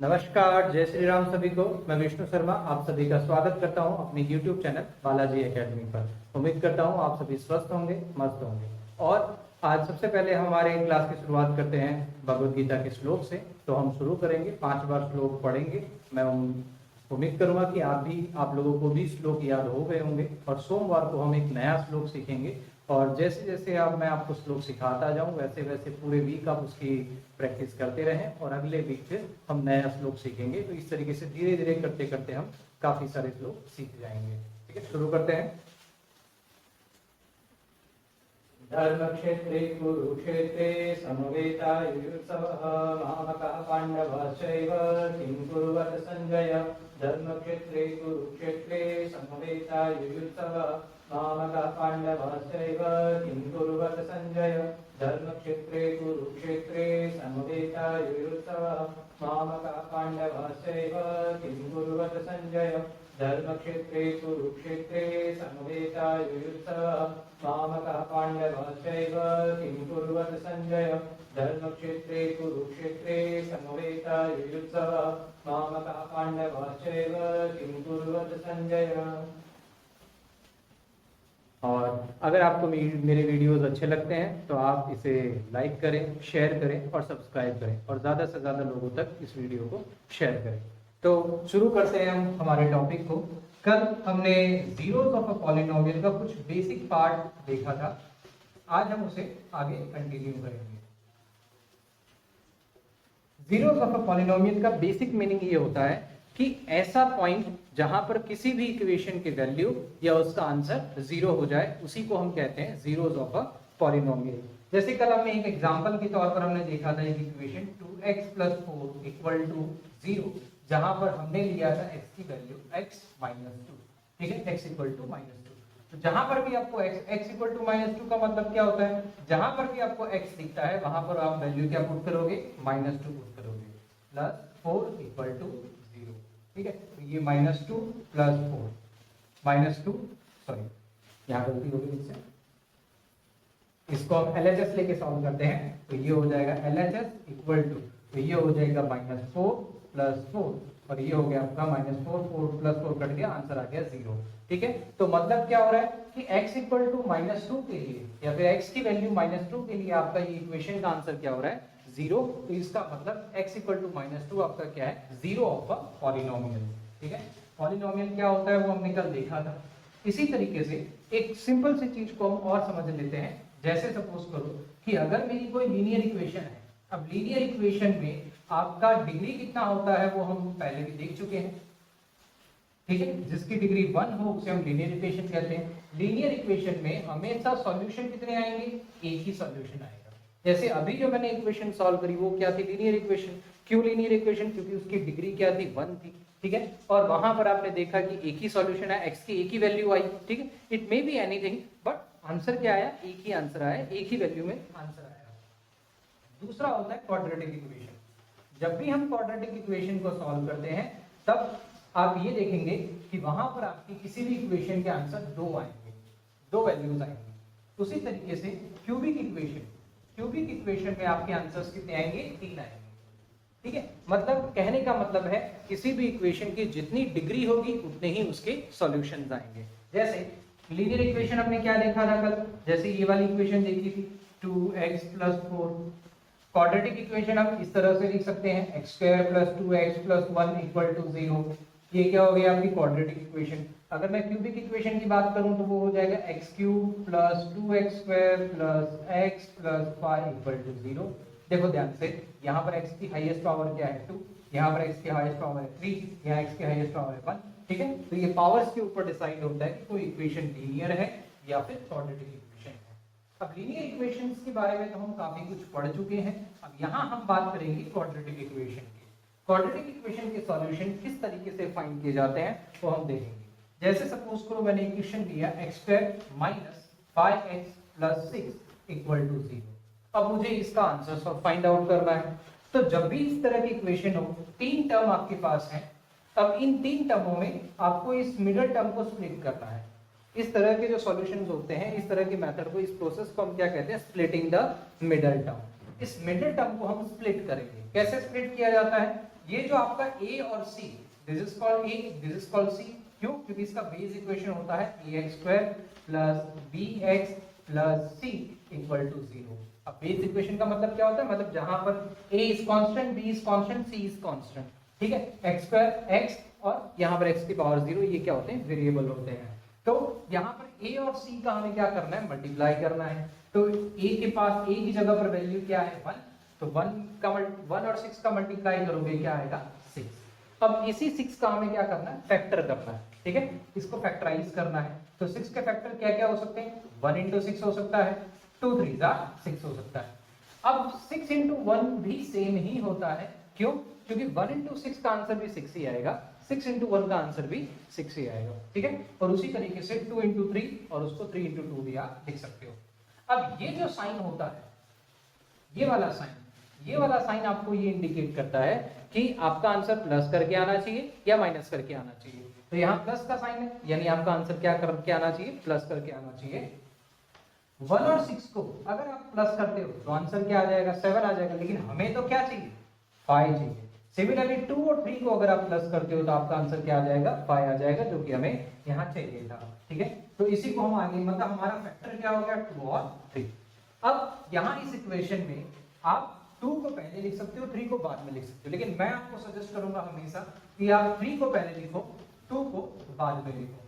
नमस्कार, जय श्री राम सभी को। मैं विष्णु शर्मा आप सभी का स्वागत करता हूं अपने YouTube चैनल बालाजी एकेडमी पर। उम्मीद करता हूं आप सभी स्वस्थ होंगे, मस्त होंगे। और आज सबसे पहले हमारे क्लास की शुरुआत करते हैं भगवद गीता के श्लोक से। तो हम शुरू करेंगे, 5 बार श्लोक पढ़ेंगे। मैं उम्मीद करूंगा कि आप लोगों को भी श्लोक याद हो गए होंगे। और सोमवार को हम एक नया श्लोक सीखेंगे। और जैसे जैसे मैं आपको श्लोक सिखाता जाऊं वैसे वैसे पूरे वीक आप उसकी प्रैक्टिस करते रहें और अगले वीक फिर हम नया श्लोक सीखेंगे। तो इस तरीके से धीरे धीरे करते करते हम काफी सारे श्लोक सीख जाएंगे। ठीक है, शुरू करते हैं। धर्मक्षेत्रे कुरुक्षेत्रे समवेतायुत्सवः मामकः पाण्डवश्चैव किं कुर्वत संजय। धर्मक्षेत्रे कुरुक्षेत्रे समवेतायुत्सवः मामकः पाण्डवश्चैव किं कुर्वत संजय। धर्मक्षेत्रे कुरुक्षेत्रे समवेतायुत्सवः मामकः पाण्डवश्चैव किं कुर्वत संजय। धर्मक्षेत्रे कुरुक्षेत्रे समवेतायुत्सवः मामकः पाण्डवश्चैव किं कुर्वत संजय। धर्मक्षेत्रे कुरुक्षेत्रे समवेतायुत्सवः मामकः पाण्डवश्चैव किं कुर्वत संजय। और अगर आपको मेरे वीडियोस अच्छे लगते हैं तो आप इसे लाइक करें, शेयर करें और सब्सक्राइब करें और ज़्यादा से ज़्यादा लोगों तक इस वीडियो को शेयर करें। तो शुरू करते हैं हम हमारे टॉपिक को। कल हमने जीरोस ऑफ अ पॉलिनोमियल का कुछ बेसिक पार्ट देखा था। आज हम उसे आगे कंटिन्यू करेंगे। जीरोस ऑफ अ पॉलिनोमियल का बेसिक मीनिंग ये होता है कि ऐसा पॉइंट जहां पर किसी भी इक्वेशन की वैल्यू या उसका आंसर जीरो हो जाए उसी को हम कहते हैं जीरोस ऑफ अ पॉलिनोमियल। जैसे कल हमने एक एग्जांपल के तौर पर हमने देखा था एक इक्वेशन 2x + 4 = 0, जहां पर हमने लिया था x की वैल्यू x - 2। ठीक है, x = -2। तो जहां पर भी आपको x = -2 का मतलब क्या होता है, जहां पर भी आपको x दिखता है वहां पर आप वैल्यू क्या पुट करोगे, -2 पुट करोगे, +4 = 0। ठीक है, तो ये -2 + 4 -2 सॉरी यहाँ गलती हो गई इससे। इसको हम LHS लेके सॉल्व करते हैं तो ये हो जाएगा LHS = तो ये हो जाएगा -4 + 4 और ये हो गया आपका -4 4 + 4 कट गया, आंसर आ गया 0। ठीक है, तो मतलब क्या हो रहा है कि x = -2 के लिए या फिर x की वैल्यू -2 के लिए आपका ये इक्वेशन का आंसर क्या हो रहा है, 0। तो इसका मतलब x = -2 आपका क्या है, 0 ऑफ अ पॉलिनोमियल। ठीक है, पॉलिनोमियल क्या होता है वो हमने कल देखा था। इसी तरीके से एक सिंपल सी चीज को हम और समझ लेते हैं। जैसे सपोज करो कि अगर मेरी कोई लीनियर इक्वेशन है। अब लीनियर इक्वेशन में आपका डिग्री कितना होता है वो हम पहले भी देख चुके हैं। ठीक है, जिसकी डिग्री 1 हो उसे हम लीनियर इक्वेशन कहते हैं। लीनियर इक्वेशन में हमेशा सॉल्यूशन कितने आएंगे, एक ही सॉल्यूशन आएगा। जैसे अभी जो मैंने इक्वेशन सॉल्व करी वो क्या थी, लीनियर इक्वेशन। क्यों लीनियर इक्वेशन, क्योंकि उसकी डिग्री क्या थी, 1 थी। ठीक है, और वहां पर आपने देखा कि एक ही सॉल्यूशन है, x की एक ही वैल्यू आई। ठीक है, it may be anything but answer क्या आया, एक ही आंसर आया, एक ही वैल्यू में आंसर आया। दूसरा होता है क्वाड्रेटिक इक्वेशन। जब भी हम क्वाड्रेटिक इक्वेशन को सॉल्व करते हैं तब आप ये देखेंगे कि वहां पर आपकी किसी भी इक्वेशन के आंसर 2 आएंगे, 2 वैल्यूज आएंगे। उसी तरीके से क्यूबिक इक्वेशन में आपके आंसर्स कितने आएंगे, 3 आएंगे। ठीक है, मतलब कहने का मतलब है किसी भी इक्वेशन की जितनी डिग्री होगी उतने ही उसके सॉल्यूशंस आएंगे। जैसे लीनियर इक्वेशन हमने क्या देखा था कल, जैसे ये वाली इक्वेशन देखी थी 2x + 4। क्वाड्रेटिक इक्वेशन हम इस तरह से लिख सकते हैं x² + 2x + 1 = 0। ये क्या हो गया आपकी क्वाड्रेटिक इक्वेशन। अगर मैं क्यूबिक इक्वेशन की बात करूं तो वो हो जाएगा x³ + 2x² + x + 5 = 0। देखो ध्यान से, यहाँ पर x की हाईएस्ट पावर क्या है, 2, यहाँ पर x की हाईएस्ट पावर है 3, यहाँ x की हाईएस्ट पावर है 1। ठीक है, तो ये पावर्स के ऊपर डिसाइड होता है कि कोई इक्वेशन लीनियर है या फिर क्वाड्रेटिक इक्वेशन है। अब लीनियर इक्वेशंस के बारे में तो हम काफी कुछ पढ़ चुके हैं। अब यहाँ हम बात करेंगे क्वाड्रेटिक इक्वेशन की। क्वाड्रेटिक इक्वेशन के सॉल्यूशन किस तरीके से फाइंड किए जाते हैं वो हम देखेंगे। जैसे सपोज करो मैंने इक्वेशन लिया x² - 5x + 6 = 0। अब मुझे इसका आंसर फाइंड आउट करना है। तो जब भी इस तरह की इक्वेशन हो, 3 टर्म आपके पास है। अब इन 3 टर्मों में आपको इस मिडिल टर्म को स्प्लिट करना है। इस तरह के जो सॉल्यूशंस होते हैं, इस तरह के मेथड को, इस प्रोसेस को हम क्या कहते हैं, स्प्लिटिंग द मिडिल टर्म। इस मिडिल टर्म को हम स्प्लिट करेंगे। कैसे स्प्लिट किया जाता है, ये जो आपका a और c, this is called a, this is called c, क्यों? क्योंकि इसका बेस इक्वेशन होता है ax² plus bx plus c equal to 0। अब बेस इक्वेशन का मतलब क्या होता है? मतलब जहां पर a is constant, b is constant, c is constant, ठीक है? x² x और यहाँ पर x की पावर 0, ये क्या होते हैं? वेरिएबल होते हैं। तो यहाँ पर a और c का हमें क्या करना है? मल्टीप्लाई करना है। तो a के पास a की जगह पर वैल्यू क्या है? 1, तो 1 और 6 का मल्टीप्लाई करोगे क्या आएगा? 6। अब इसी 6 का हमें क्या करना है? फैक्टर करना है, ठीक है? इसको फैक्टराइज करना है। तो 6 के फैक्टर क्या क्या हो सकते हैं? 1 into 6 हो सकता है, 2 3 6 हो सकता है। अब 6 into 1 भी सेम ही होता है, क्यों? क्योंकि 1 into 6 का आंसर भी 6 ही आएगा, 6 into 1 का आंसर भी 6 ही आएगा, ठीक है? और उसी तरीके से 2 into 3 और उसको 3 into 2 भी आप लिख सकते हो। अब ये जो साइन होता है, ये वाला साइन आपको ये इंडिकेट करता है कि आपका आंसर प्लस करके आना चाहिए या माइनस करके आना चाहिए। तो यहाँ प्लस का साइन है, यानी आपका आंसर क्या करके आना चाहिए? प्लस करके आना चाहिए। 1 और 6 को अगर आप प्लस करते हो तो आंसर क्या आ जाएगा? 7 आ जाएगा, लेकिन हमें तो क्या चाहिए? 5 चाहिए। सिमिलरली 2 और 3 को अगर आप प्लस करते हो तो आपका आंसर क्या आ जाएगा? 5 आ जाएगा, जो कि हमें यहाँ चाहिए था, ठीक है? तो इसी को हम आगे, मतलब हमारा फैक्टर क्या हो गया? 2 और 3। अब यहाँ इस इक्वेशन में आप 2 को पहले लिख सकते हो, 3 को बाद में लिख सकते हो, लेकिन मैं आपको सजेस्ट करूंगा हमेशा कि आप 3 को पहले लिखो, 2 को बाद में लिखो।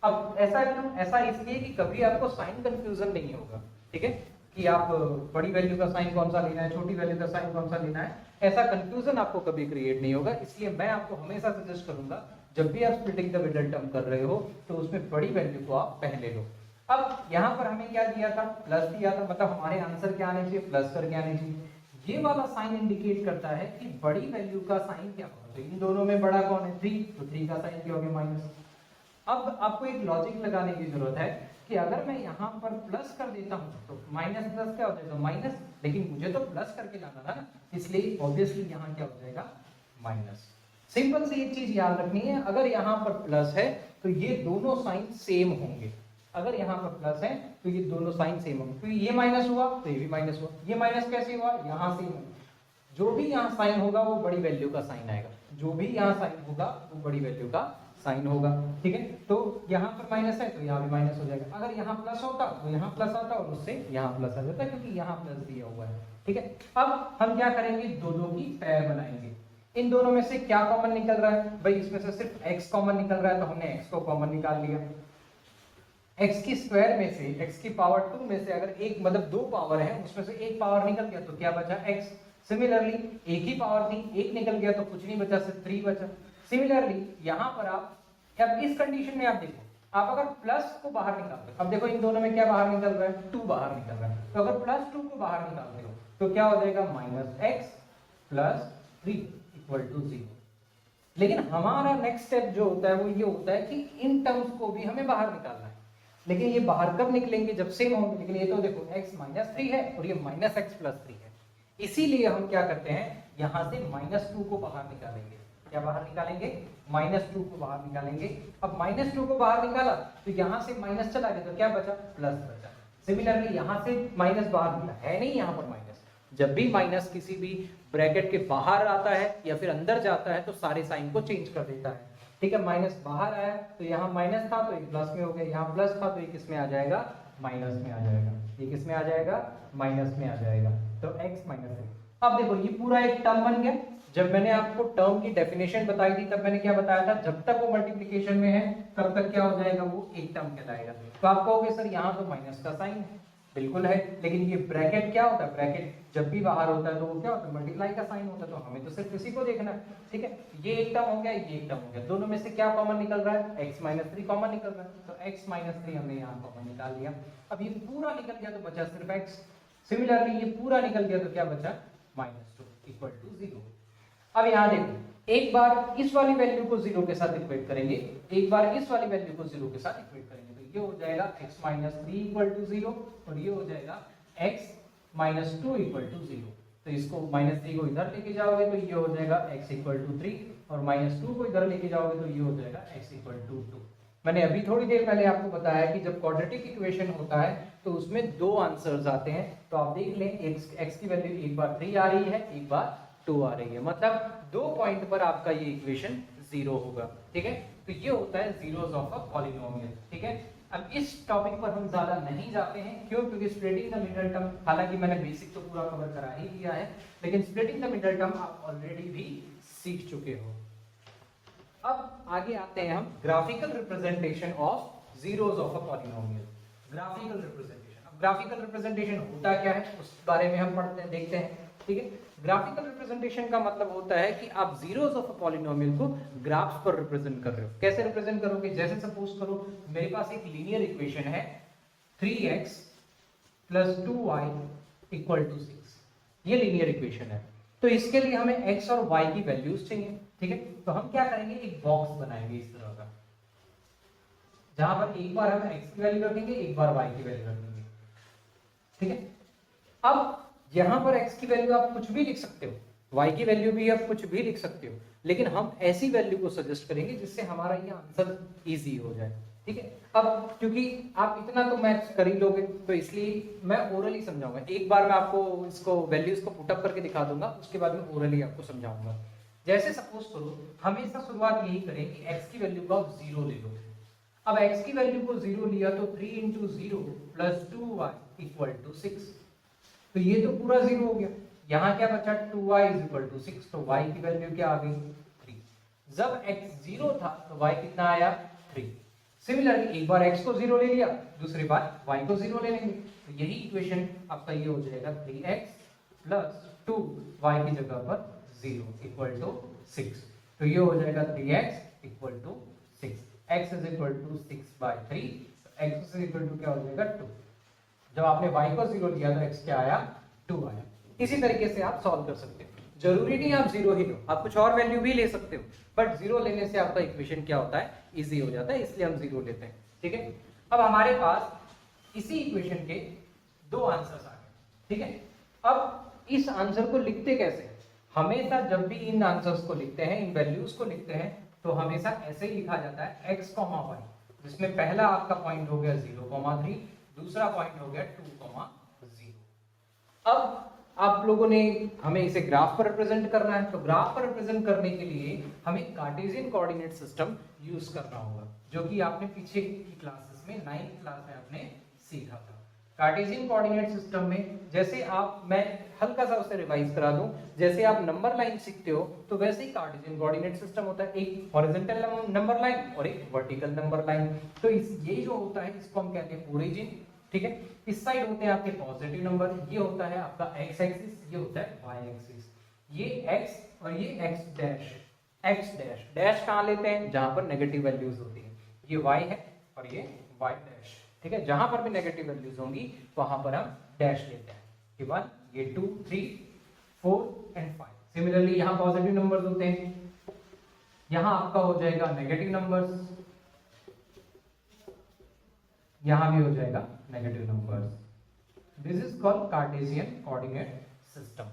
अब ऐसा क्यों? ऐसा इसलिए कि कभी आपको साइन कंफ्यूजन नहीं होगा, ठीक है? कि आप बड़ी वैल्यू का साइन कौन सा लेना है, छोटी वैल्यू का साइन कौन सा लेना है, ऐसा कंफ्यूजन आपको कभी क्रिएट नहीं होगा। इसलिए मैं आपको हमेशा सजेस्ट करूंगा, जब भी आप स्प्लिटिंग द मिडल टर्म कर रहे हो तो उसमें बड़ी वैल्यू को आप पहले लो। अब यहाँ पर हमें क्या दिया था? प्लस दिया था, मतलब हमारे आंसर क्या आने चाहिए? प्लस करके आने चाहिए। ये वाला साइन इंडिकेट करता है कि बड़ी वैल्यू का साइन क्या होगा? तो इन दोनों में बड़ा कौन है? 3, तो 3 का साइन क्या हो गया? माइनस। अब आपको एक लॉजिक लगाने की जरूरत है कि अगर मैं यहाँ पर प्लस कर देता हूँ तो माइनस प्लस क्या हो जाएगा? माइनस, लेकिन मुझे तो प्लस करके लाना था ना, इसलिए ऑब्वियसली यहाँ क्या हो जाएगा? माइनस। सिंपल सी एक चीज याद रखनी है, अगर यहाँ पर प्लस है तो ये दोनों साइन सेम होंगे। अगर यहाँ पर प्लस है तो ये दोनों साइन सेम होंगे, क्योंकि ये माइनस हुआ तो ये भी माइनस हुआ। ये माइनस कैसे हुआ? यहाँ से। जो भी यहाँ साइन होगा वो बड़ी वैल्यू का साइन आएगा, जो भी यहाँ साइन होगा वो बड़ी वैल्यू का साइन होगा, ठीक है? तो यहाँ पर माइनस है तो यहाँ भी माइनस हो जाएगा। अगर यहाँ प्लस होता तो यहाँ प्लस आता और उससे यहाँ प्लस आ जाता, क्योंकि यहाँ प्लस दिया हुआ है, ठीक है? अब हम क्या करेंगे? दो की पैर बनाएंगे। इन दोनों में से क्या कॉमन निकल रहा है? भाई इसमें से सिर्फ x कॉमन निकल रहा है, तो हमने x को कॉमन निकाल लिया। x की स्क्वायर में से, x की पावर 2 में से अगर एक, मतलब 2 पावर है, उसमें से एक पावर निकल गया तो क्या बचा? x। सिमिलरली एक ही पावर थी, एक निकल गया तो कुछ नहीं बचा, सिर्फ 3 बचा। सिमिलरली यहाँ पर आप, अब इस कंडीशन में आप देखो, आप अगर प्लस को बाहर निकालते हो, अब देखो इन दोनों में क्या बाहर निकल रहा है? 2 बाहर निकल रहा है। तो अगर प्लस 2 को बाहर निकालते हो तो क्या हो जाएगा? Minus x plus 3 equal to 0। लेकिन हमारा नेक्स्ट स्टेप जो होता है वो ये होता है कि इन टर्म्स को भी हमें बाहर निकालना है। लेकिन ये बाहर कब निकलेंगे? जब सेम होंगे। लेकिन ये तो देखो x माइनस 3 है और ये माइनस x प्लस 3 है, इसीलिए हम क्या करते हैं? यहाँ से -2 को बाहर निकालेंगे। क्या बाहर निकालेंगे? -2 को बाहर निकालेंगे। अब -2 को बाहर निकाला तो यहाँ से माइनस चला गया तो क्या बचा? प्लस बचा। सिमिलरली यहाँ से माइनस बाहर निकला, है नहीं यहाँ पर माइनस। जब भी माइनस किसी भी ब्रैकेट के बाहर आता है या फिर अंदर जाता है तो सारे साइन को चेंज कर देता है, ठीक है? माइनस बाहर आया तो यहाँ माइनस था तो ये प्लस में हो गया, यहाँ प्लस था तो ये किस में आ जाएगा? माइनस में आ जाएगा। ये किस में आ जाएगा? माइनस में आ जाएगा। तो x माइनस 3। अब देखो ये पूरा एक टर्म बन गया। जब मैंने आपको टर्म की डेफिनेशन बताई थी तब मैंने क्या बताया था? जब तक वो मल्टीप्लिकेशन में है तब तक क्या हो जाएगा? वो एक टर्म कहलाएगा। तो आप कहोगे सर यहाँ तो माइनस का साइन है, बिल्कुल है, लेकिन ये ब्रैकेट क्या होता है? ब्रैकेट जब भी बाहर होता है तो वो क्या होता है? मल्टीप्लाई का साइन होता है। तो हमें तो सिर्फ इसी को देखना है, ठीक है? ये एक टर्म हो गया, ये एक टर्म हो गया, दोनों में से क्या कॉमन निकल रहा है? x माइनस 3 कॉमन निकल रहा है, तो x माइनस 3 हमने यहाँ कॉमन निकाल लिया। अब ये पूरा निकल गया तो बचा सिर्फ x। सिमिलरली ये पूरा निकल गया तो क्या बचा? -2 इक्वल टू 0। अब यहाँ देखो, एक बार इस वाली वैल्यू को 0 के साथ इक्वेट करेंगे, एक बार इस वाली वैल्यू को 0 के साथ इक्वेट करेंगे, तो ये हो जाएगा x माइनस 3 इक्वल टू 0 और ये हो जाएगा x माइनस 2 इक्वल टू 0। तो इसको -3 को इधर लेके जाओगे तो ये हो जाएगा x इक्वल टू 3 और -2 को इधर लेके जाओगे तो ये हो जाएगा x इक्वल टू 2। मैंने अभी थोड़ी देर पहले आपको बताया कि जब क्वाड्रेटिक इक्वेशन होता है तो उसमें 2 आंसर्स आते हैं। तो आप देख लें, x की वैल्यू एक बार 3 आ रही है, एक बार 2 आ रही है, मतलब 2 पॉइंट पर आपका ये इक्वेशन 0 होगा। ठीक है, तो ये होता है जीरोस ऑफ अ पॉलिनोमियल। ठीक है, अब इस टॉपिक पर हम ज्यादा नहीं जाते हैं, क्यों? क्योंकि स्प्लिटिंग द मिडल टर्म, हालांकि मैंने बेसिक तो पूरा कवर करा ही दिया है, लेकिन स्प्लिटिंग द मिडल टर्म आप ऑलरेडी भी सीख चुके हो। अब आगे आते हैं हम graphical representation of zeros of a polynomial. Graphical representation, अब ग्राफिकल रिप्रेजेंटेशन होता क्या है उस बारे में हम पढ़ते हैं, देखते हैं। ठीक है, ग्राफिकल रिप्रेजेंटेशन का मतलब होता है कि आप जीरोस ऑफ अ पॉलिनोमियल को ग्राफ्स पर रिप्रेजेंट कर रहे हो। कैसे रिप्रेजेंट करोगे? जैसे सपोज करो मेरे पास एक लीनियर इक्वेशन है 3x + 2y = 6, ये लीनियर इक्वेशन है। तो इसके लिए हमें x और y की वैल्यूज चाहिए। ठीक है, तो हम क्या करेंगे, एक बॉक्स बनाएंगे इस तरह का, जहां पर एक बार हम x की वैल्यू रखेंगे, एक बार y की वैल्यू रखेंगे। ठीक है, अब यहां पर x की वैल्यू आप कुछ भी लिख सकते हो, y की वैल्यू भी आप कुछ भी लिख सकते हो, लेकिन हम ऐसी वैल्यू को सजेस्ट करेंगे जिससे हमारा ये आंसर इजी हो जाए। ठीक है, अब क्योंकि आप इतना तो मैथ्स कर ही लोगे, तो इसलिए मैं ओरली समझाऊंगा। एक बार मैं आपको इसको वैल्यूज को पुट अप करके दिखा दूंगा, उसके बाद में ओरली आपको समझाऊंगा। जैसे सपोज करो हमेशा शुरुआत यही करें कि x की वैल्यू को आप 0 ले लो। अब x की वैल्यू को 0 लिया तो 3 × 0 + 2y = 6, तो ये तो पूरा 0 हो गया। यहाँ क्या बचा, 2y = 6, तो y की वैल्यू क्या आ गई, 3। जब x 0 था तो y कितना आया, 3। सिमिलरली एक बार x को 0 ले लिया, दूसरी बार y को 0 ले लेंगे, तो यही इक्वेशन आपका ये हो जाएगा 3x + 2y की जगह पर 0 = 6। तो ये हो जाएगा 3x = 6, x = 6/3, x क्या हो जाएगा, 2। जब आपने y को 0 दिया तो x क्या आया, 2 आया। इसी तरीके से आप सॉल्व कर सकते हो। जरूरी नहीं आप 0 ही लो, आप कुछ और वैल्यू भी ले सकते हो, बट 0 लेने से आपका इक्वेशन क्या होता है, इजी हो जाता है, इसलिए हम 0 लेते हैं। ठीक है, अब हमारे पास इसी इक्वेशन के 2 आंसर्स आ गए। ठीक है, अब इस आंसर को लिखते कैसे? हमेशा जब भी इन आंसर्स को लिखते हैं, इन वैल्यूज को लिखते हैं, तो हमेशा ऐसे ही लिखा जाता है x, y, जिसमें पहला आपका पॉइंट हो गया 0,3, दूसरा पॉइंट हो गया 2,0। अब आप लोगों ने हमें इसे ग्राफ पर रिप्रेजेंट करना है, तो ग्राफ पर रिप्रेजेंट करने के लिए हमें कार्टेशियन कोऑर्डिनेट सिस्टम यूज करना होगा, जो कि आपने पीछे की क्लासेस में 9th क्लास में आपने सीखा था। कार्टेशियन कोऑर्डिनेट सिस्टम में जैसे आप, मैं हल्का सा उसे रिवाइज करा दूं, जैसे आप नंबर लाइन सीखते हो तो वैसे ही कार्टेशियन कोऑर्डिनेट सिस्टम होता है, एक हॉरिजॉन्टल नंबर लाइन और एक वर्टिकल नंबर लाइन। तो ये जो होता है इसको हम कहते हैं ओरिजिन। ठीक है, इस साइड होते हैं आपके पॉजिटिव नंबर, ये होता है आपका x एक्सिस, ये होता है y एक्सिस। ये x और ये x डैश कहाँ लेते हैं, जहां पर नेगेटिव वैल्यूज होती है, ये y है और ये y डैश। ठीक है, जहां पर भी नेगेटिव वैल्यूज होंगी वहां पर हम डैश लेते हैं, ये 1, ये 2, 3, 4 एंड 5। सिमिलरली यहाँ पॉजिटिव नंबर्स होते हैं, यहाँ आपका हो जाएगा नेगेटिव नंबर्स, यहां भी हो जाएगा negative numbers. This is called Cartesian coordinate system.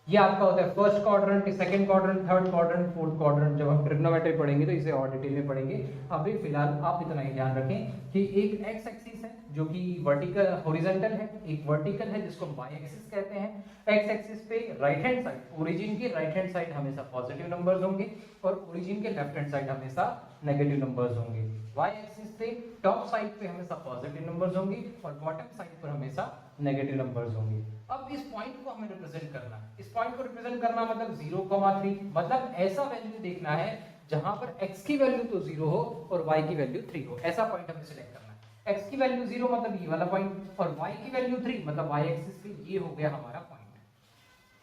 ये आपका होता है first quadrant, second quadrant, third quadrant, fourth quadrant. जब हम ट्रिग्नोमेट्री पढ़ेंगे तो इसे और डिटेल में पढ़ेंगे। अभी फिलहाल आप इतना ही ध्यान रखें कि एक एक्स एक्सिस है जो कि वर्टिकल हॉरिजॉन्टल है, एक वर्टिकल है जिसको वाई एक्सिस कहते हैं। एक्स एक्सिस पे राइट हैंड साइड, ओरिजिन के राइट हैंड साइड हमेशा पॉजिटिव नंबर्स होंगे और ओरिजिन के लेफ्ट हैंड साइड हमेशा नेगेटिव नंबर्स होंगे। वाई एक्सिस पे टॉप साइड पे हमेशा पॉजिटिव नंबर्स होंगे और बॉटम साइड पर हमेशा नेगेटिव नंबर्स होंगे। अब इस पॉइंट को हमें रिप्रेजेंट करना है। इस पॉइंट को रिप्रेजेंट करना मतलब 0,3, मतलब ऐसा वैल्यू देखना है जहां पर x की वैल्यू तो 0 हो और y की वैल्यू 3 हो। ऐसा पॉइंट हमें सिलेक्ट करना है। x की वैल्यू 0 मतलब ये वाला पॉइंट और y की वैल्यू 3 मतलब y एक्सिस पे ये हो गया हमारा पॉइंट।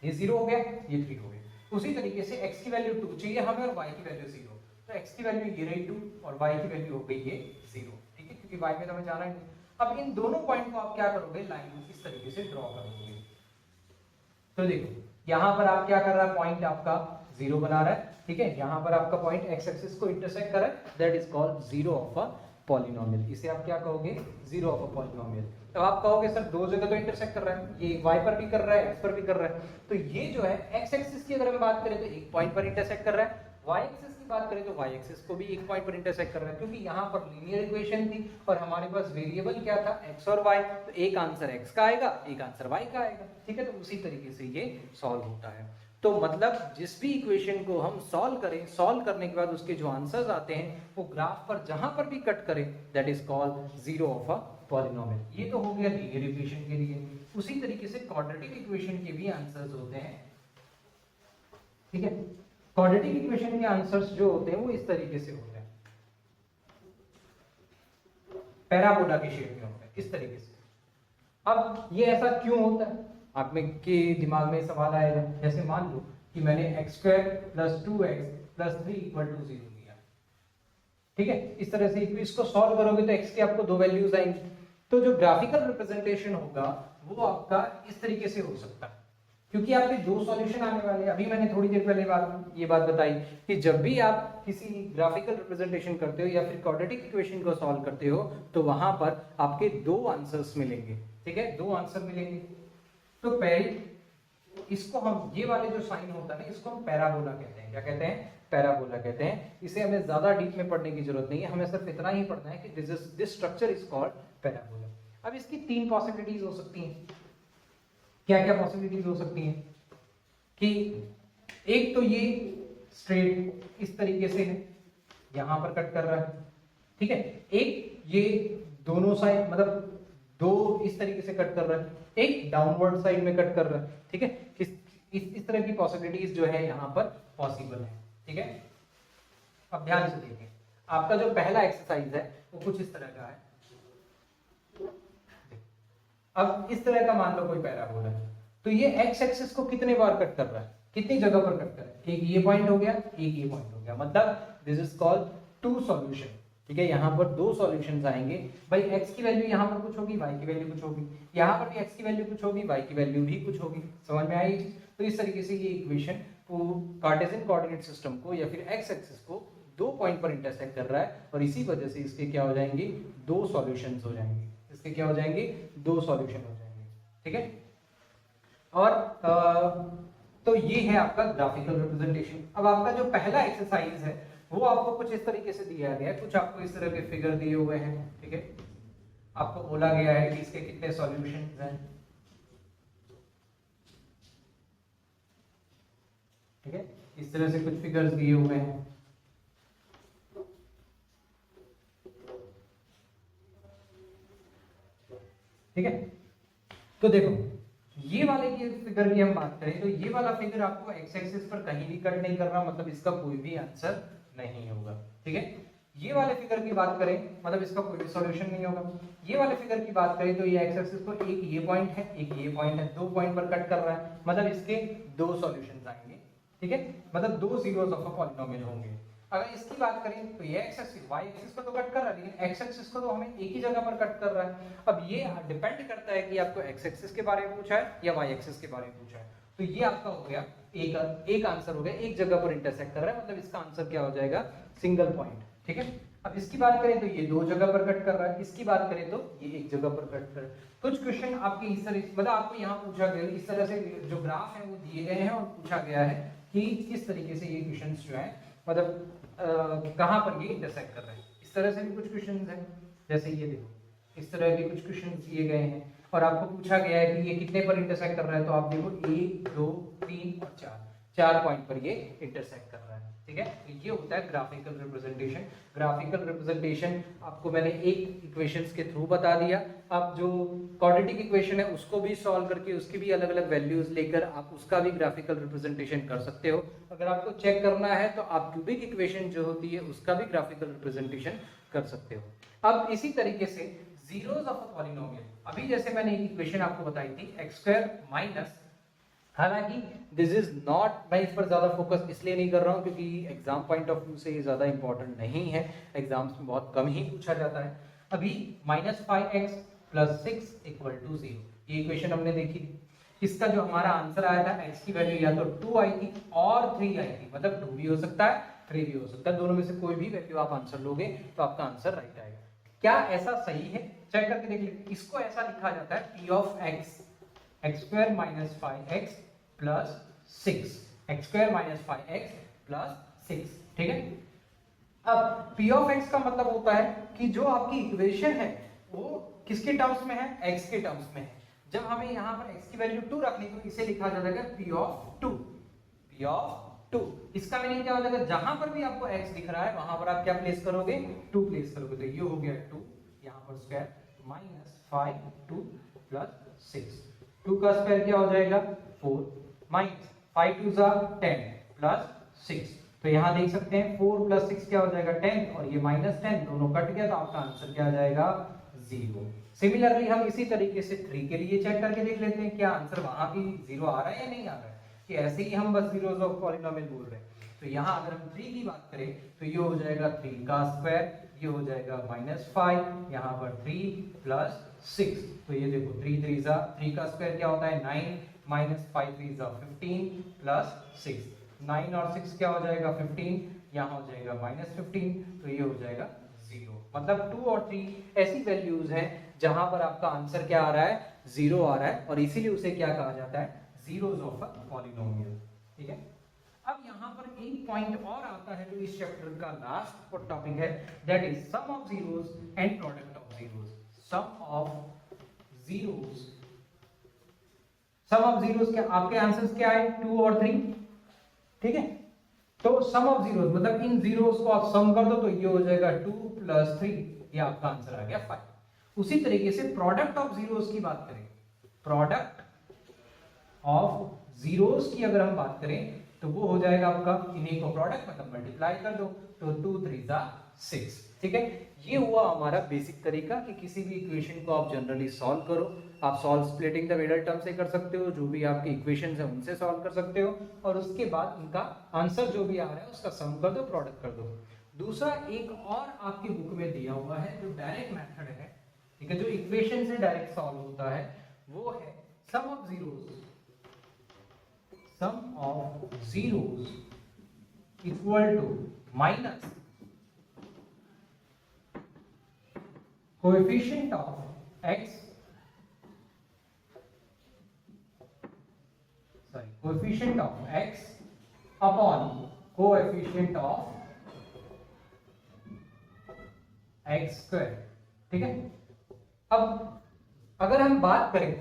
ये 0 हो गया, ये 3 हो गया। उसी तरीके से x की वैल्यू 2 चाहिए हमें और y की वैल्यू 0, तो x की वैल्यू ये रही 2 और y की वैल्यू हो गई ये 0। ठीक है, क्योंकि y में तो हमें जाना है। अब इन दोनों पॉइंट को आप क्या करोगे, लाइन इस तरीके से ड्रॉ करोगे। तो देखो यहां पर आप क्या कर रहा है, पॉइंट आपका 0 बना रहा है। ठीक है, यहां पर आपका पॉइंट x एक्सिस को इंटरसेक्ट कर रहा है, that is called zero of a polynomial. इसे आप क्या कहोगे, जीरो ऑफ अ पॉलिनोमियल। तो आप कहोगे सर दो जगह तो इंटरसेक्ट कर रहा है, ये y पर भी कर रहा है, x पर भी कर रहा है। तो ये जो है x एक्सिस की अगर हम बात करें तो एक पॉइंट पर इंटरसेक्ट कर रहा है, y एक्सिस की बात करें तो y एक्सिस को भी एक पॉइंट पर इंटरसेक्ट कर रहा है, क्योंकि यहाँ पर लीनियर इक्वेशन थी और हमारे पास वेरिएबल क्या था, x और y। तो एक आंसर x का आएगा, एक आंसर y का आएगा। ठीक है, तो उसी तरीके से ये सॉल्व होता है। तो मतलब जिस भी इक्वेशन को हम सॉल्व करें, सॉल्व करने के बाद उसके जो आंसर्स आते हैं वो ग्राफ पर जहां पर भी कट करें, that is called zero of a polynomial. ये तो हो गया लीनियर इक्वेशन के लिए। उसी तरीके से क्वाड्रेटिक इक्वेशन के भी आंसर्स होते हैं, ठीक है। क्वाड्रेटिक इक्वेशन के आंसर्स जो होते हैं वो इस तरीके से होते हैं, पैराबोला के शेप में होते हैं, इस तरीके से। अब ये ऐसा क्यों होता है, आप में के दिमाग में सवाल आएगा। जैसे मान लो कि मैंने x² + 2x + 3 = 0 लिया, ठीक है। इस तरह से इसको सॉल्व करोगे तो x के आपको दो वैल्यूज आएंगी। तो जो ग्राफिकल रिप्रेजेंटेशन होगा वो आपका इस तरीके से हो सकता है, क्योंकि आपके दो सॉल्यूशन आने वाले हैं। अभी मैंने थोड़ी देर पहले ये बात बताई कि जब भी आप किसी ग्राफिकल रिप्रेजेंटेशन करते हो या फिर क्वाड्रेटिक इक्वेशन को सॉल्व करते हो तो वहां पर आपके दो आंसर्स मिलेंगे, ठीक है, दो आंसर मिलेंगे। तो पहले इसको हम, ये वाले जो साइन होता है ना, इसको हम पैराबोला कहते हैं। क्या कहते हैं? पैराबोला कहते हैं। इसे हमें ज्यादा डीप में पढ़ने की जरूरत नहीं है, हमें सिर्फ इतना ही पढ़ना है कि this structure is called parabola. अब इसकी तीन पॉसिबिलिटीज हो सकती हैं। क्या क्या पॉसिबिलिटीज हो सकती हैं कि एक तो ये स्ट्रेट इस तरीके से है, यहां पर कट कर रहा है, ठीक है। एक ये दोनों साइड, मतलब दो इस तरीके से कट कर रहा है, एक डाउनवर्ड साइड में कट कर रहा है, ठीक है। इस तरह की पॉसिबिलिटीज जो है यहाँ पर पॉसिबल है, ठीक है। अब ध्यान से देखिए, आपका जो पहला एक्सरसाइज है वो कुछ इस तरह का है। अब इस तरह का मान लो कोई पैराबोला है, तो ये एक्स एक्सिस को कितने बार कट कर रहा है, कितनी जगह पर कट कर रहा है? एक ये पॉइंट हो गया, एक ये पॉइंट हो गया, मतलब this is called two solution, ठीक है। यहाँ पर दो सॉल्यूशंस आएंगे भाई। x की वैल्यू यहाँ पर कुछ होगी, y की वैल्यू कुछ होगी, यहाँ पर भी x की वैल्यू कुछ होगी, y की वैल्यू भी कुछ होगी। समझ में आई? तो इस तरीके से ये इक्वेशन कार्टेशियन कोऑर्डिनेट सिस्टम को या फिर x एक्सिस को दो पॉइंट पर इंटरसेक्ट कर रहा है, और इसी वजह से इसके क्या हो जाएंगे, दो सॉल्यूशंस हो जाएंगे। इसके क्या हो जाएंगे, दो सॉल्यूशन हो जाएंगे, ठीक है। और तो ये है आपका ग्राफिकल रिप्रेजेंटेशन। अब आपका जो पहला एक्सरसाइज है वो आपको कुछ इस तरीके से दिया गया है, कुछ आपको इस तरह के फिगर दिए हुए हैं, ठीक है। आपको बोला गया है कि इसके कितने सॉल्यूशंस हैं, ठीक है। इस तरह से कुछ फिगर्स दिए हुए हैं, ठीक है। तो देखो, ये वाले की फिगर की हम बात करें तो ये वाला फिगर आपको एक्स एक्सिस पर कहीं भी कट नहीं कर रहा, मतलब इसका कोई भी आंसर नहीं होगा, ठीक है। ये वाले फिगर की बात करें मतलब इसका कोई भी सॉल्यूशन नहीं होगा। ये वाले फिगर की बात करें तो ये एक्स एक्सिस पर एक ये पॉइंट है, एक ये पॉइंट है, दो पॉइंट पर कट कर रहा है, मतलब इसके दो सॉल्यूशंस आएंगे, ठीक है। मतलब दो जीरोस ऑफ अ पॉलिनोमियल होंगे। अगर इसकी बात करें तो ये एक्स एक्सिस वाई एक्सिस पर तो कट कर रहा है, लेकिन एक्स एक्सिस को तो हमें एक ही जगह पर कट कर रहा है। अब ये डिपेंड करता है कि आपको एक्स एक्सिस के बारे में पूछा है या वाई एक्सिस के बारे में पूछा है। तो ये आपका हो गया एक आंसर हो गया, एक जगह पर इंटरसेक्ट कर रहा है, मतलब इसका आंसर क्या हो जाएगा, सिंगल पॉइंट, ठीक है। अब इसकी बात करें तो ये दो जगह पर कट कर रहा है, इसकी बात करें तो ये एक जगह पर कट कर रहा है। कुछ क्वेश्चन आपके इस तरह, मतलब आपको यहाँ पूछा गया, इस तरह से जो ग्राफ है वो दिए गए हैं और पूछा गया है कि किस तरीके से ये क्वेश्चंस जो है मतलब कहाँ पर ये इंटरसेक्ट कर रहे हैं। इस तरह से भी कुछ क्वेश्चंस हैं, जैसे ये देखो, इस तरह के कुछ क्वेश्चंस दिए गए हैं और आपको पूछा गया है कि ये कितने पर इंटरसेक्ट कर रहा है, तो आप देखो 1 2 3 और 4 पॉइंट पर ये इंटरसेक्ट कर रहा है, ठीक है। तो ये होता है ग्राफिकल रिप्रेजेंटेशन। ग्राफिकल रिप्रेजेंटेशन आपको मैंने एक इक्वेशंस के थ्रू बता दिया। आप जो क्वाड्रेटिक इक्वेशन है उसको भी सॉल्व करके उसकी भी अलग अलग वैल्यूज लेकर आप उसका भी ग्राफिकल रिप्रेजेंटेशन कर सकते हो। अगर आपको चेक करना है तो आप क्यूबिक इक्वेशन जो होती है उसका भी ग्राफिकल रिप्रेजेंटेशन कर सकते हो। अब इसी तरीके से जीरोस ऑफ अ पॉलिनोमियल, अभी जैसे मैंने एक इक्वेशन आपको बताई थी x² माइनस, हालांकि दिस इज नॉट, मैं इस पर ज्यादा फोकस इसलिए नहीं कर रहा हूं क्योंकि एग्जाम पॉइंट ऑफ व्यू से ये ज्यादा इंपॉर्टेंट नहीं है, एग्जाम्स में बहुत कम ही पूछा जाता है। अभी -5x + 6 = 0, ये इक्वेशन हमने देखी थी। इसका जो हमारा आंसर आया था x की वैल्यू या तो 2 आई थी और 3 आई थी, मतलब 2 भी हो सकता है 3 भी हो सकता है, दोनों में से कोई भी वैल्यू आप आंसर लोगे तो आपका आंसर राइट आएगा। क्या ऐसा सही है? चेक करके देख लीजिए। इसको ऐसा लिखा जाता है p of x, x² - 5x + 6, x² - 5x + 6, ठीक है। अब p of x का मतलब होता है कि जो आपकी इक्वेशन है वो किसके टर्म्स में है, x के टर्म्स में है। जब हमें यहाँ पर x की वैल्यू 2 रखनी तो इसे लिखा जाएगा p of 2, p ऑफ 2। इसका मीनिंग क्या हो जाएगा, जहां पर भी आपको x दिख रहा है वहां पर आप क्या प्लेस करोगे, 2 प्लेस करोगे। तो ये हो गया 2, यहां पर स्क्वायर माइनस 5 2 प्लस 6, 2 का स्क्वायर क्या हो जाएगा 4 माइनस 5 2 जा 10 प्लस 6। तो यहां देख सकते हैं 4 प्लस 6 क्या हो जाएगा 10 और ये माइनस 10, दोनों कट गया तो आपका आंसर क्या आ जाएगा 0। सिमिलरली हम इसी तरीके से 3 के लिए चेक करके देख लेते हैं क्या आंसर वहां भी 0 आ रहा है या नहीं आ रहा है, कि ऐसे ही हम बस जीरोस ऑफ पॉलिनोमियल बोल रहे हैं। तो यहाँ अगर हम 3 की बात करें तो ये हो जाएगा 3 का स्क्वायर, ये हो जाएगा -5, यहाँ पर 3 प्लस 6। तो ये देखो 3 3 जा 3 का स्क्वायर क्या होता है 9 माइनस 5 3 जा 15 प्लस 6, 9 और 6 क्या हो जाएगा 15, यहाँ हो जाएगा -15, तो ये हो जाएगा 0। मतलब 2 और 3 ऐसी वैल्यूज हैं जहां पर आपका आंसर क्या आ रहा है 0 आ रहा है, और इसीलिए उसे क्या कहा जाता है जीरोस ऑफ अ पॉलिनोमियल। ठीक है, अब यहाँ पर एक पॉइंट और आता है जो इस चैप्टर का लास्ट टॉपिक है, that is sum of zeros and product of zeros. Sum of zeros, sum of zeros क्या आपके आंसर्स क्या है 2 और 3। ठीक है, तो सम ऑफ जीरोस मतलब इन जीरोस को आप सम कर दो तो ये हो जाएगा 2 प्लस 3, ये आपका आंसर आ गया 5। उसी तरीके से प्रोडक्ट ऑफ जीरोस की बात करें, प्रोडक्ट ऑफ जीरोस की अगर हम बात करें तो वो हो जाएगा आपका इन्हीं को प्रोडक्ट मतलब मल्टीप्लाई कर दो तो 2 3 जा 6। ठीक है, ये हुआ हमारा बेसिक तरीका कि किसी भी इक्वेशन को आप जनरली सॉल्व करो। आप solve splitting the middle term से कर सकते हो, जो भी आपके इक्वेशंस हैं उनसे सॉल्व कर सकते हो, और उसके बाद उनका आंसर जो भी आ रहा है उसका सम कर दो, प्रोडक्ट कर दो। दूसरा एक और आपकी बुक में दिया हुआ है जो डायरेक्ट मेथड है, ठीक है, जो इक्वेशन से डायरेक्ट सॉल्व होता है, वो है sum of zeros. Sum of zeros equal to minus coefficient of x, sorry, coefficient of x upon coefficient of x square. ठीक है, अब अगर हम बात करें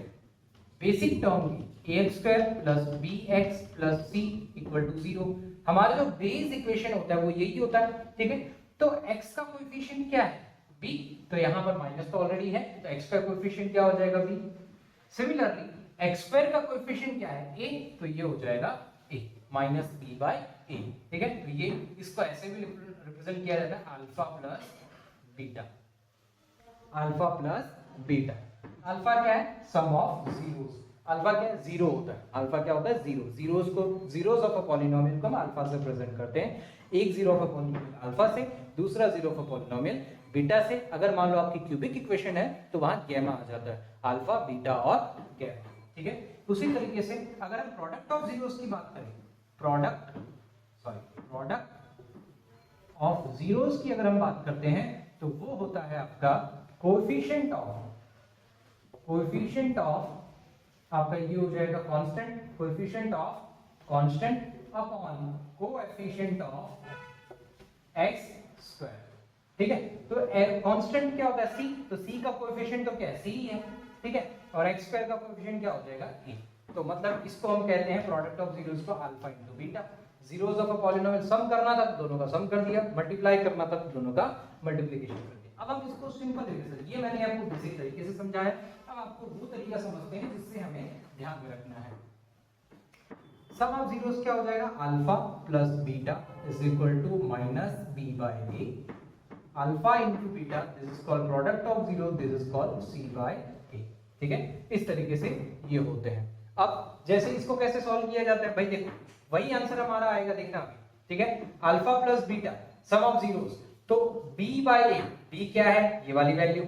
बेसिक टर्म की ax square plus bx plus c equal to 0, हमारा जो बेस इक्वेशन होता है वो यही होता है। ठीक है, तो x का कोएफिशिएंट क्या है b, तो यहां पर माइनस तो ऑलरेडी है, तो x का कोएफिशिएंट क्या हो जाएगा b। सिमिलरली x स्क्वायर का कोएफिशिएंट क्या है a, तो ये हो जाएगा a minus b by a। ठीक है, तो ये इसको ऐसे भी रिप्रेजेंट किया जाता है alpha plus beta, alpha plus beta. Alpha क्या है सम ऑफ जीरोस, अल्फा क्या है जीरो होता है, अल्फा क्या होता है जीरो, जीरोस को जीरोस ऑफ अ पॉलिनोमियल को हम अल्फा से प्रेजेंट करते हैं। एक zero of a polynomial alpha से, दूसरा zero of a polynomial beta से। अगर मान लो आपकी क्यूबिक इक्वेशन है तो वहां गैमा आ जाता है, अल्फा बीटा और गैमा। ठीक है, उसी तरीके से अगर हम प्रोडक्ट ऑफ जीरोस की बात करें, प्रोडक्ट ऑफ जीरोस की अगर हम बात करते हैं तो वो होता है आपका कोएफिशिएंट ऑफ आपका ये हो जाएगा constant, coefficient of constant upon coefficient of x square. ठीक है, तो कांस्टेंट क्या होता है c, तो c का कोएफिशिएंट तो क्या है c ही है। ठीक है, और x स्क्वायर का कोएफिशिएंट क्या हो जाएगा a। तो मतलब इसको हम कहते हैं प्रोडक्ट ऑफ जीरोस को alpha into beta. Zeros of a polynomial sum करना था तो दोनों का सम कर दिया, मल्टीप्लाई करना था तो दोनों का मल्टीप्लिकेशन कर दिया। अब हम इसको सिंपल तरीके से, ये मैंने आपको बेसिक तरीके से समझाया, अब आपको वो तरीका समझते हैं जिससे हमें ध्यान में रखना है। सम ऑफ जीरोस क्या हो जाएगा alpha plus beta is equal to minus B by A, alpha into beta this is called product of zero, this is called C by A. ठीक है, इस तरीके से ये होते हैं। अब जैसे इसको कैसे सॉल्व किया जाता है भाई, देखो वही आंसर हमारा आएगा, देखना अभी। ठीक है, alpha plus beta some of zeros, तो b बाय a, b क्या है ये वाली वैल्यू,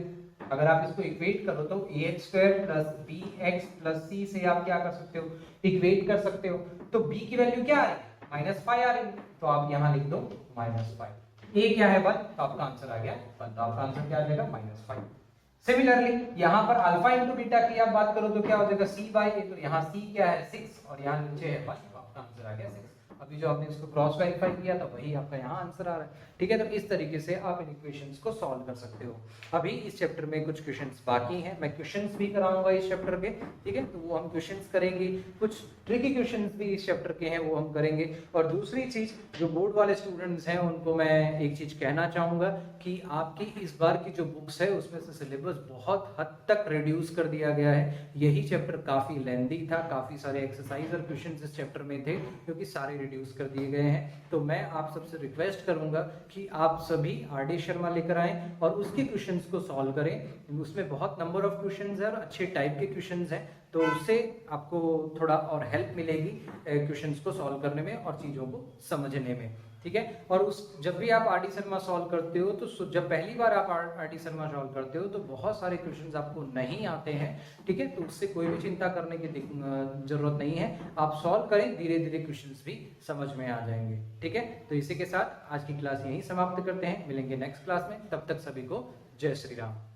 अगर आप इसको इक्वेट करो तो ax square plus bx plus c से आप क्या कर सकते हो इक्वेट कर सकते हो। तो b की वैल्यू क्या आ रही है -5 आ रही है, तो आप यहां लिख दो -5। a क्या है 1, तो आपका आंसर आ गया 1, तो आपका आंसर क्या आ जाएगा -5। सिमिलरली यहां पर अल्फा इनटू बीटा की आप बात करो तो क्या हो जाएगा c बाय a, तो यहां c क्या है 6 और यहां नीचे है 1, तो आपका आंसर आ गया 6। अभी जो आपने इसको क्रॉस वेरीफाई किया था वही आपका यहाँ आंसर आ रहा है। ठीक है, तो इस तरीके से आप इन इक्वेशंस को सॉल्व कर सकते हो। अभी इस चैप्टर में कुछ क्वेश्चंस बाकी हैं, मैं क्वेश्चंस भी कराऊंगा इस चैप्टर के। ठीक है, तो वो हम क्वेश्चंस करेंगे, कुछ ट्रिकी क्वेश्चंस भी इस चैप्टर के हैं वो हम करेंगे। और दूसरी चीज, जो बोर्ड वाले स्टूडेंट्स हैं उनको मैं एक चीज कहना चाहूंगा कि आपकी इस बार की जो बुक्स है उसमें से सिलेबस बहुत हद तक रिड्यूस कर दिया गया है। यही चैप्टर काफी लेंथी था, काफी सारे एक्सरसाइज और क्वेश्चंस इस चैप्टर में थे क्योंकि सारे रिड्यूस कर दिए गए हैं। तो मैं आप सबसे रिक्वेस्ट करूंगा कि आप सभी आर.डी. शर्मा लेकर आएं और उसके क्वेश्चंस को सॉल्व करें। उसमें बहुत नंबर ऑफ क्वेश्चंस है और अच्छे टाइप के क्वेश्चंस हैं, तो उससे आपको थोड़ा और हेल्प मिलेगी क्वेश्चंस को सॉल्व करने में और चीज़ों को समझने में। ठीक है, और उस जब भी आप आर.डी. शर्मा सॉल्व करते हो तो जब पहली बार आप आर.डी. शर्मा सॉल्व करते हो तो बहुत सारे क्वेश्चंस आपको नहीं आते हैं। ठीक है, तो उससे कोई भी चिंता करने की जरूरत नहीं है, आप सॉल्व करें, धीरे धीरे क्वेश्चंस भी समझ में आ जाएंगे। ठीक है, तो इसी के साथ आज की क्लास यहीं समाप्त करते हैं, मिलेंगे नेक्स्ट क्लास में, तब तक सभी को जय श्री राम।